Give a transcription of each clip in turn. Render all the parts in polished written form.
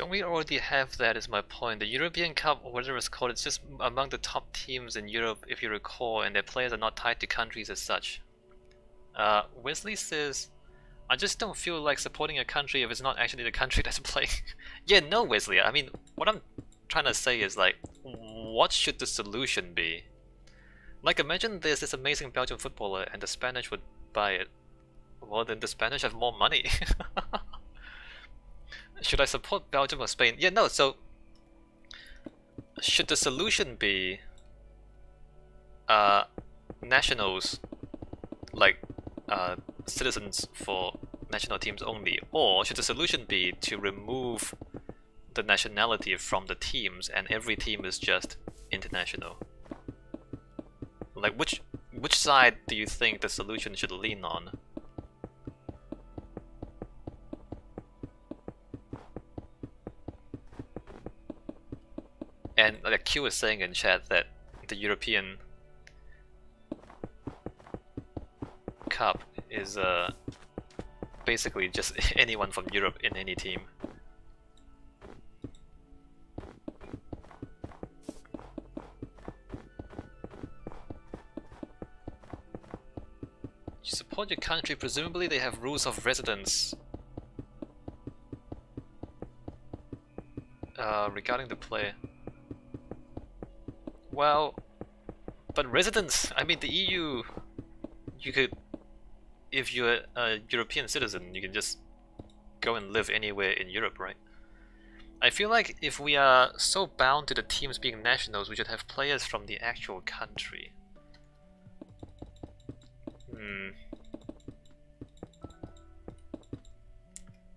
Don't we already have that is my point. The European Cup, or whatever it's called, it's just among the top teams in Europe, if you recall, and their players are not tied to countries as such. Wesley says, I just don't feel like supporting a country if it's not actually the country that's playing. Yeah, no, Wesley, I mean, what I'm trying to say is like, what should the solution be? Like, imagine there's this amazing Belgian footballer and the Spanish would buy it. Well, then the Spanish have more money. Should I support Belgium or Spain? Yeah, no, so should the solution be nationals, like citizens for national teams only, or should the solution be to remove the nationality from the teams and every team is just international? Like, which side do you think the solution should lean on? And like Q was saying in chat that the European Cup is basically just anyone from Europe in any team. You support your country, presumably they have rules of residence regarding the play. Well, but residence, I mean the EU, you could, if you're a European citizen, you can just go and live anywhere in Europe, right? I feel like if we are so bound to the teams being nationals, we should have players from the actual country.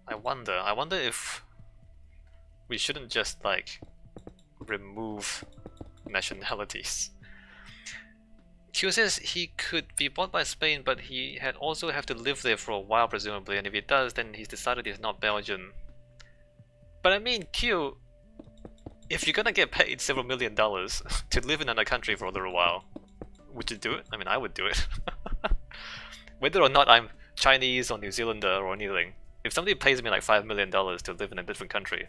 I wonder if we shouldn't just like remove nationalities. Q says he could be bought by Spain, but he had also have to live there for a while presumably, and if he does, then he's decided he's not Belgian. But I mean, Q, if you're gonna get paid several $million to live in another country for a little while, would you do it? I mean, I would do it. Whether or not I'm Chinese or New Zealander or anything, if somebody pays me like $5 million to live in a different country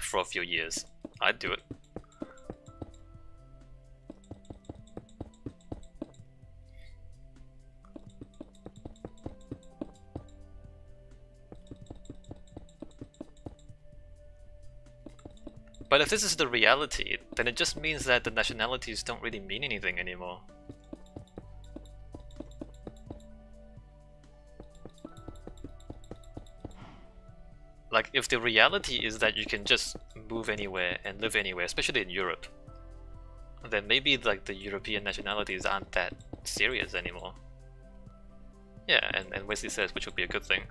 for a few years, I'd do it. But if this is the reality, then it just means that the nationalities don't really mean anything anymore. Like, if the reality is that you can just move anywhere and live anywhere, especially in Europe, then maybe like the European nationalities aren't that serious anymore. Yeah, and Wesley says, which would be a good thing.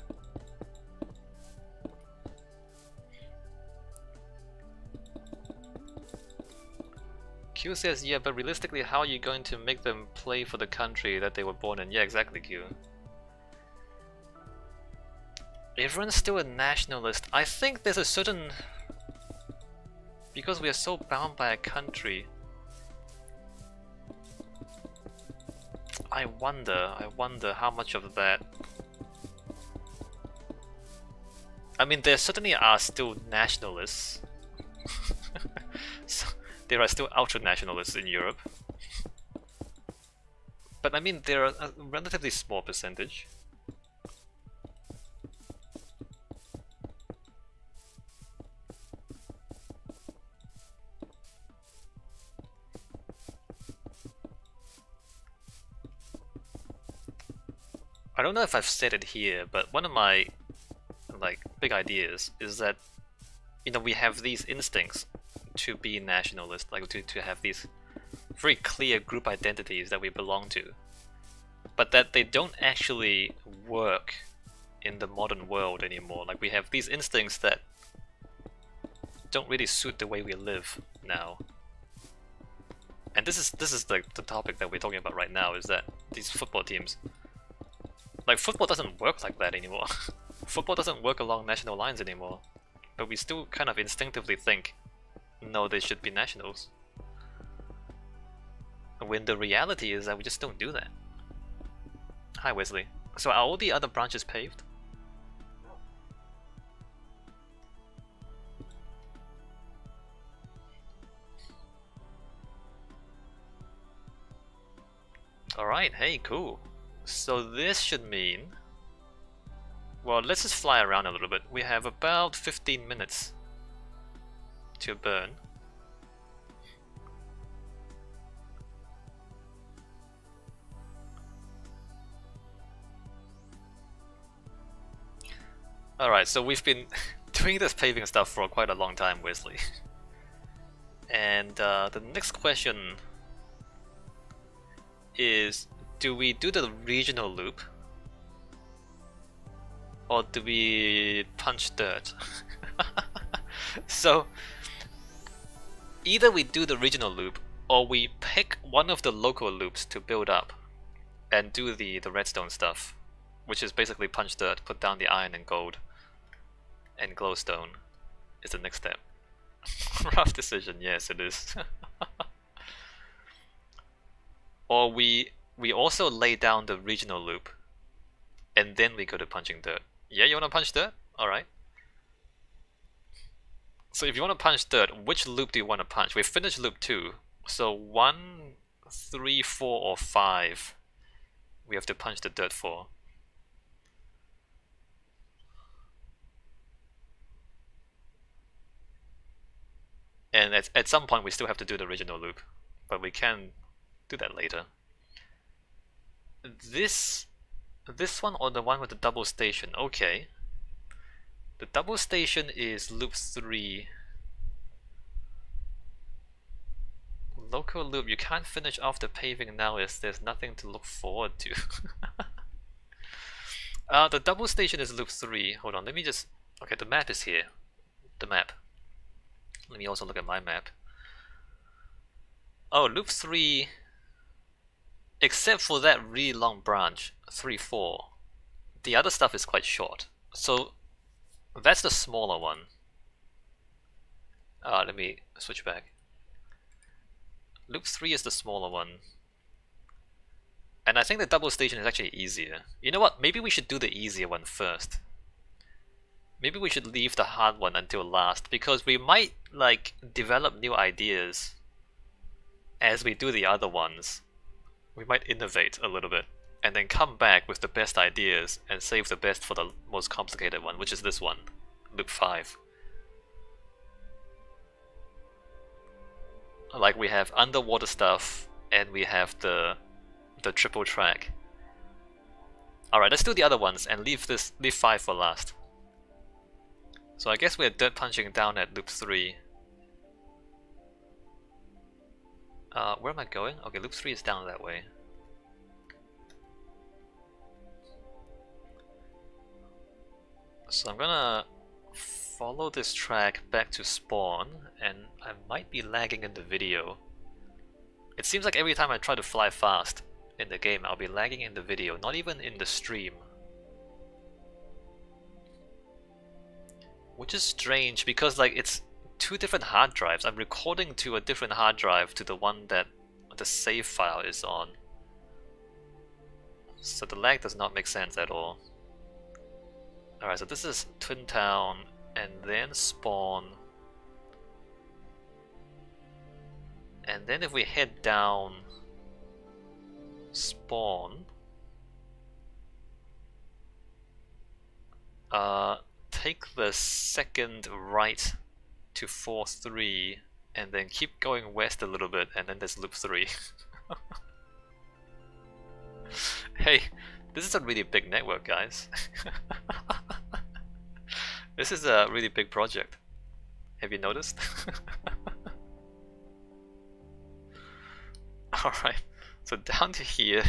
Q says, yeah, but realistically, how are you going to make them play for the country that they were born in? Yeah, exactly, Q. Everyone's still a nationalist. I think there's a certain... Because we are so bound by a country, I wonder how much of that... I mean, there certainly are still nationalists. So, there are still ultra-nationalists in Europe. But I mean, they're a relatively small percentage. I don't know if I've said it here, but one of my like big ideas is that, you know, we have these instincts to be nationalist, like to have these very clear group identities that we belong to, but that they don't actually work in the modern world anymore. Like, we have these instincts that don't really suit the way we live now. And this is like the topic that we're talking about right now, is that these football teams, like, football doesn't work like that anymore. Football doesn't work along national lines anymore, but we still kind of instinctively think, no, they should be nationals. When the reality is that we just don't do that. Hi, Wesley. So are all the other branches paved? Alright, hey, cool. So this should mean... Well, let's just fly around a little bit. We have about 15 minutes to burn. Alright, so we've been doing this paving stuff for quite a long time, Wesley. And the next question is, do we do the regional loop? Or do we punch dirt? So, either we do the regional loop, or we pick one of the local loops to build up and do the redstone stuff, which is basically punch dirt, put down the iron and gold, and glowstone is the next step. Rough decision, yes it is. Or we also lay down the regional loop, and then we go to punching dirt. Yeah, you wanna punch dirt? Alright. So if you wanna punch dirt, which loop do you wanna punch? We finished loop 2, so 1, 3, 4, or 5 we have to punch the dirt for. And at some point we still have to do the original loop, but we can do that later. This one or the one with the double station? Okay. The double station is loop 3. Local loop, you can't finish off the paving now as there's nothing to look forward to. The double station is loop 3. Hold on, let me just... Okay, the map is here. The map. Let me also look at my map. Oh, loop 3... Except for that really long branch, 3, 4. The other stuff is quite short. So, that's the smaller one. Let me switch back. Loop 3 is the smaller one. And I think the double station is actually easier. You know what? Maybe we should do the easier one first. Maybe we should leave the hard one until last, because we might, like, develop new ideas as we do the other ones. We might innovate a little bit, and then come back with the best ideas and save the best for the most complicated one, which is this one, loop 5. Like, we have underwater stuff, and we have the triple track. Alright, let's do the other ones and leave 5 for last. So I guess we're dirt punching down at loop 3. Where am I going? Okay, loop 3 is down that way. So I'm gonna follow this track back to spawn, and I might be lagging in the video. It seems like every time I try to fly fast in the game, I'll be lagging in the video, not even in the stream. Which is strange, because like it's 2 different hard drives. I'm recording to a different hard drive to the one that the save file is on. So the lag does not make sense at all. Alright, so this is Twin Town, and then spawn. And then if we head down, spawn. Take the second right to 4-3, and then keep going west a little bit, and then there's loop 3. Hey, this is a really big network, guys. This is a really big project. Have you noticed? Alright, so down to here,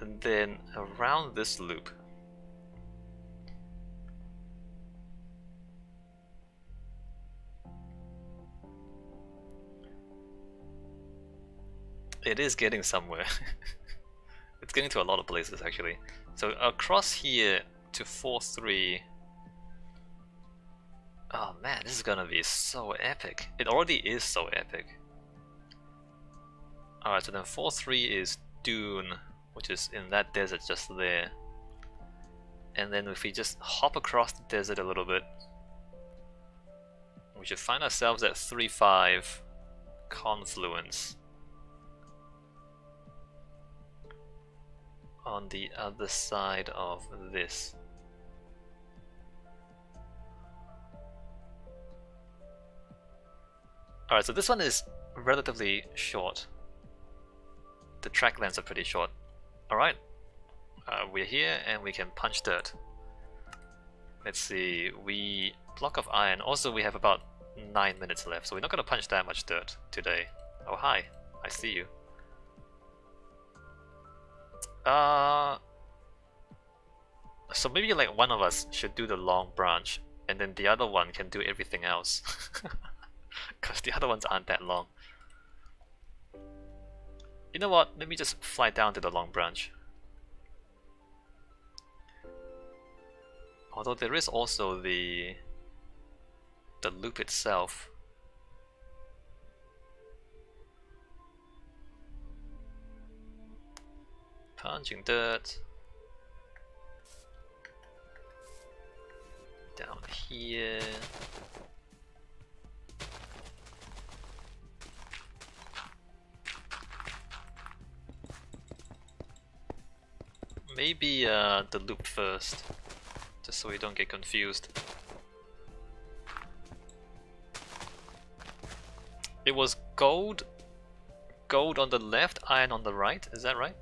and then around this loop. It is getting somewhere. It's getting to a lot of places actually. So across here to 4-3. Oh man, this is gonna be so epic. It already is so epic. Alright, so then 4-3 is Dune, which is in that desert just there. And then if we just hop across the desert a little bit, we should find ourselves at 3-5 confluence. on the other side of this. Alright, so this one is relatively short. The track lengths are pretty short. Alright, we're here and we can punch dirt. Let's see, we block of iron. Also, we have about 9 minutes left, so we're not going to punch that much dirt today. Oh, hi, I see you. So maybe like one of us should do the long branch, and then the other one can do everything else. Because the other ones aren't that long. You know what? Let me just fly down to the long branch. Although there is also the loop itself. Punching dirt. Down here. Maybe the loop first, just so we don't get confused. It was gold on the left, iron on the right, is that right?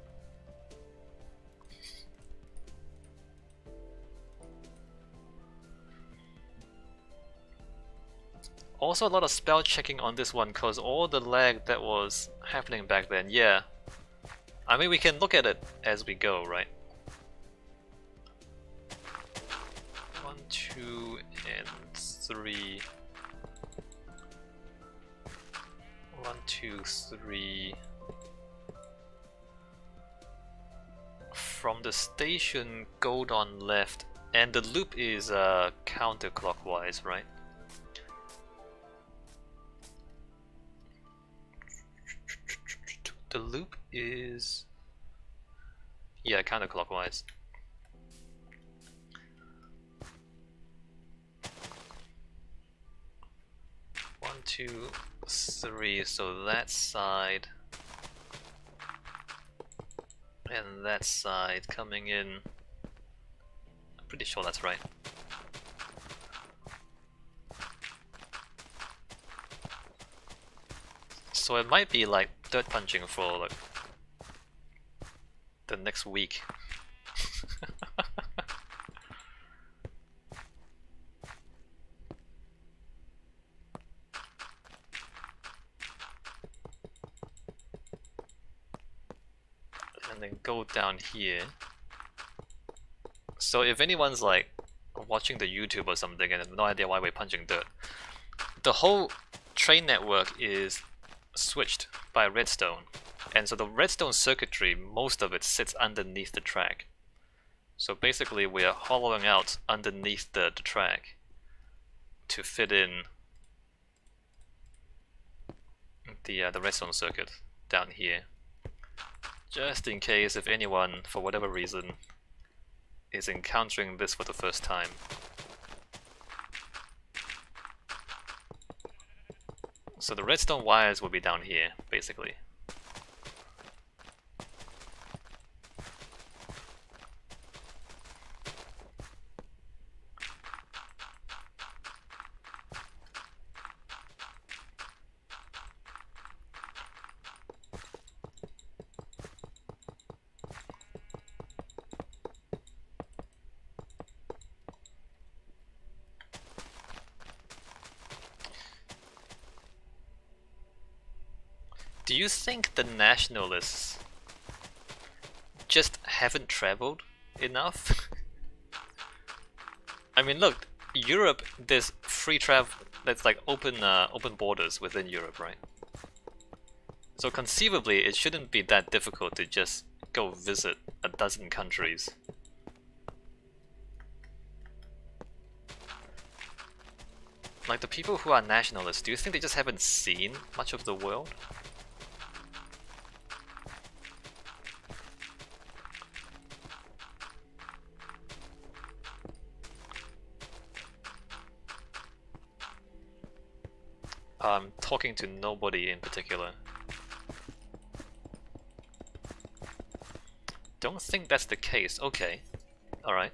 Also a lot of spell checking on this one because all the lag that was happening back then, yeah. I mean, we can look at it as we go, right? 1, 2, and 3. 1, 2, 3. From the station, gold on left, and the loop is counterclockwise, right? The loop is, yeah, counterclockwise. One, 2, 3, so that side and that side coming in. I'm pretty sure that's right. So it might be like dirt punching for like the next week. And then go down here. So if anyone's like watching the YouTube or something and have no idea why we're punching dirt, the whole train network is switched by redstone, and so the redstone circuitry, most of it sits underneath the track. So basically we are hollowing out underneath the track to fit in the redstone circuit down here, just in case if anyone for whatever reason is encountering this for the first time. So the redstone wires will be down here, basically. Do you think the nationalists just haven't traveled enough? I mean, look, Europe, there's free travel, that's like open borders within Europe, right? So conceivably, it shouldn't be that difficult to just go visit a dozen countries. Like the people who are nationalists, do you think they just haven't seen much of the world? I'm talking to nobody in particular. don't think that's the case. Okay. Alright.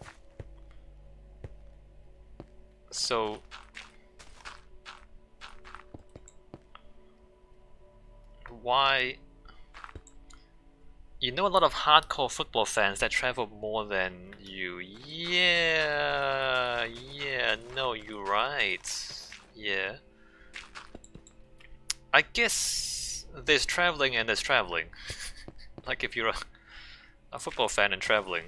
So... why... You know a lot of hardcore football fans that travel more than you. Yeah, no, you're right. Yeah. I guess there's traveling and there's traveling. Like if you're a football fan and traveling.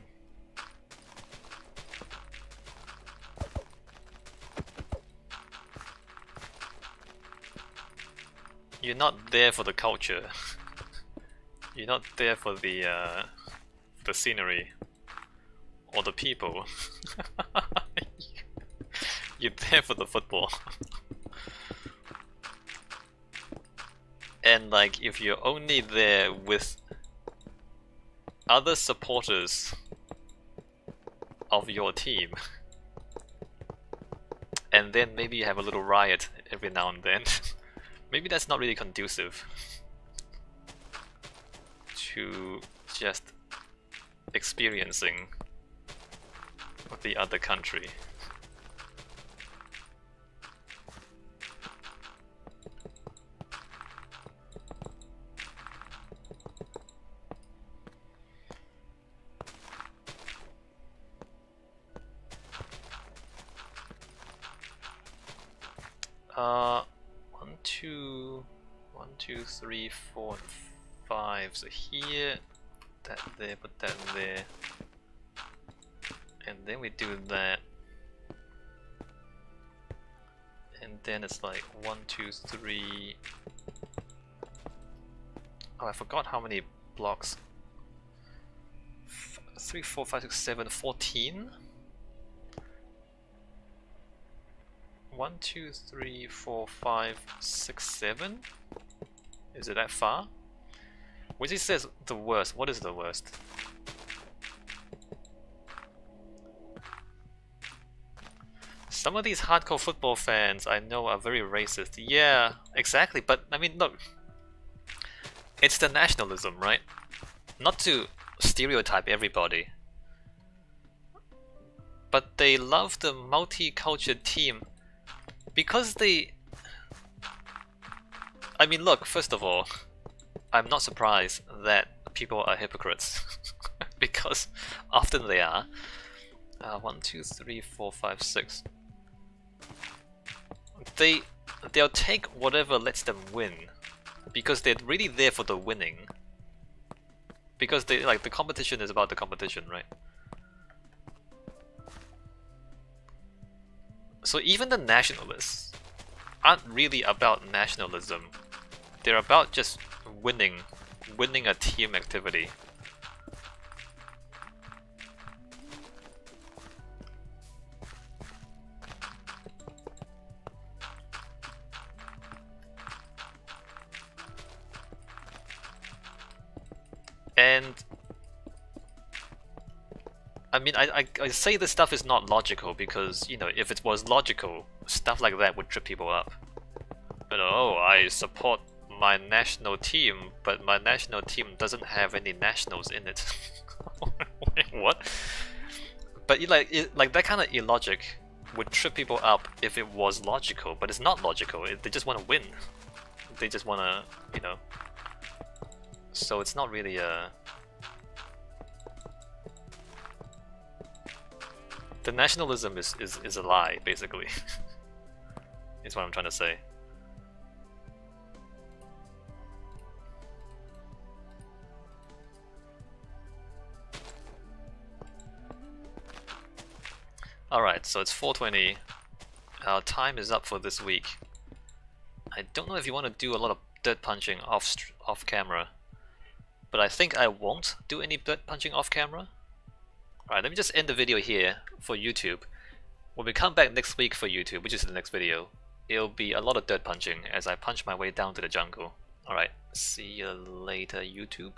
You're not there for the culture. You're not there for the scenery or the people. You're there for the football. And like, if you're only there with other supporters of your team, and then maybe you have a little riot every now and then, maybe that's not really conducive to just experiencing the other country. One, two, three, four, and 5. So here, that there, put that there, and then we do that, and then it's like 1, 2, 3. Oh, I forgot how many blocks. 3, 4, 5, 6, 7, 14. 1, 2, 3, 4, 5, 6, 7. Is it that far? Which it says the worst. What is the worst? Some of these hardcore football fans I know are very racist. Yeah, exactly. But I mean, look, it's the nationalism, right? Not to stereotype everybody, but they love the multicultural team because they... I mean, look, first of all, I'm not surprised that people are hypocrites because often they are. 1, 2, 3, 4, 5, 6. They'll take whatever lets them win because they're really there for the winning. Because they like the competition is about the competition, right? So even the nationalists aren't really about nationalism. They're about just winning a team activity. And I mean, I say this stuff is not logical because, you know, if it was logical, stuff like that would trip people up. You know, oh, I support my national team, but my national team doesn't have any nationals in it. Wait, what? But like that kind of illogic would trip people up if it was logical, but it's not logical. They just want to win. They just want to, you know. So it's not really a... The nationalism is a lie, basically. Is what I'm trying to say. Alright, so it's 4:20. Our time is up for this week. I don't know if you want to do a lot of dirt punching off camera, but I think I won't do any dirt punching off camera. Alright, let me just end the video here for YouTube. When we come back next week for YouTube, which is the next video, it'll be a lot of dirt punching as I punch my way down to the jungle. Alright, see you later, YouTube.